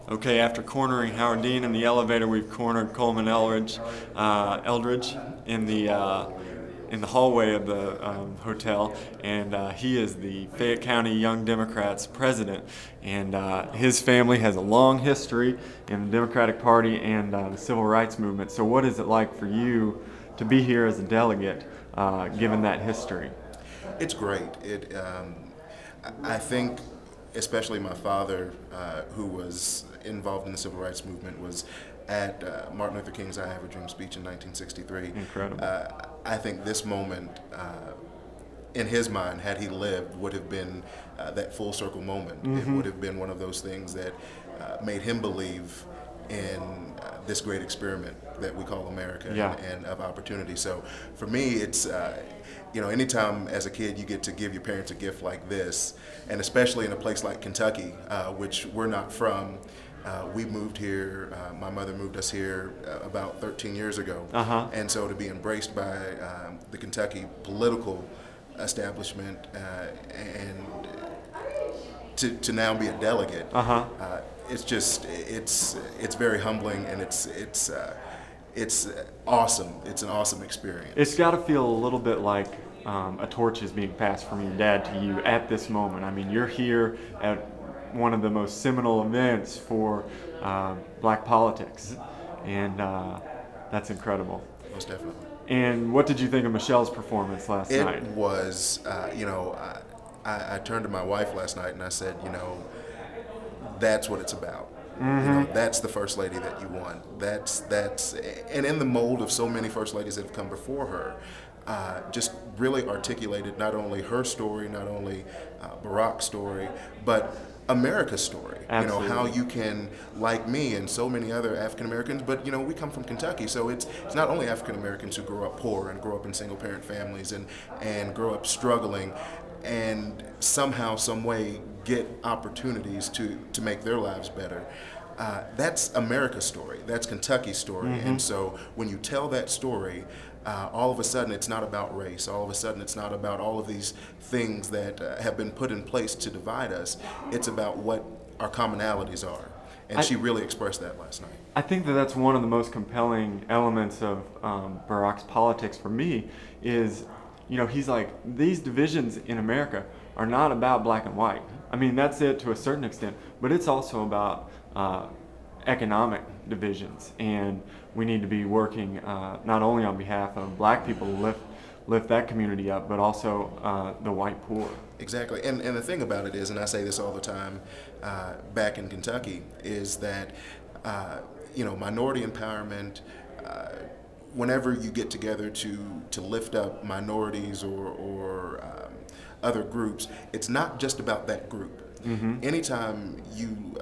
Okay, after cornering Howard Dean in the elevator, we've cornered Colmon Eldridge in the hallway of the hotel, and he is the Fayette County Young Democrats president, and his family has a long history in the Democratic Party and the Civil Rights Movement. So what is it like for you to be here as a delegate, given that history? It's great. I think, especially my father, who was involved in the Civil Rights Movement, was at Martin Luther King's I Have a Dream speech in 1963. Incredible. I think this moment, in his mind, had he lived, would have been that full circle moment. It would have been one of those things that made him believe in this great experiment that we call America, and of opportunity. So for me, it's anytime as a kid you get to give your parents a gift like this, and especially in a place like Kentucky, which we're not from. We moved here, my mother moved us here about 13 years ago. And so to be embraced by the Kentucky political establishment and to now be a delegate, it's very humbling, and it's awesome. It's an awesome experience. It's got to feel a little bit like a torch is being passed from your dad to you at this moment. I mean, you're here at one of the most seminal events for black politics, and that's incredible. Most definitely. And what did you think of Michelle's performance last night? It was, I turned to my wife last night and I said, that's what it's about. That's the first lady that you want. That's and in the mold of so many first ladies that have come before her, just really articulated not only her story, not only Barack's story, but America's story. Absolutely. How you can, like me and so many other African Americans, but we come from Kentucky, so it's not only African Americans who grow up poor and grow up in single parent families and grow up struggling and somehow, some way get opportunities to make their lives better. That's America's story. That's Kentucky's story. And so when you tell that story, all of a sudden it's not about race. All of a sudden it's not about all of these things that have been put in place to divide us. It's about what our commonalities are. And she really expressed that last night. I think that that's one of the most compelling elements of Barack's politics for me is, he's like, these divisions in America are not about black and white. I mean, that's it to a certain extent, but it's also about economic divisions, and we need to be working not only on behalf of black people to lift that community up, but also the white poor. Exactly, and the thing about it is, and I say this all the time back in Kentucky, is that minority empowerment, whenever you get together to lift up minorities or other groups, it's not just about that group. Anytime you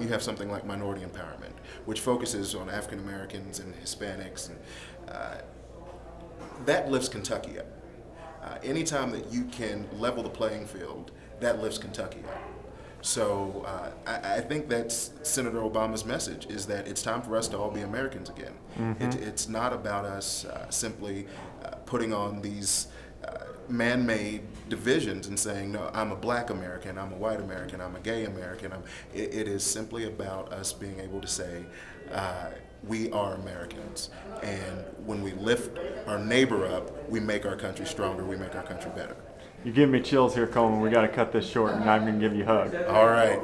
have something like minority empowerment, which focuses on African Americans and Hispanics, and that lifts Kentucky up. Anytime that you can level the playing field, that lifts Kentucky up. So I think that's Senator Obama's message, is that it's time for us to all be Americans again. It's not about us simply putting on these man-made divisions and saying, no, I'm a black American, I'm a white American, I'm a gay American. It is simply about us being able to say, we are Americans. And when we lift our neighbor up, we make our country stronger, we make our country better. You give me chills here, Coleman. We got to cut this short, and I'm going to give you a hug. All right.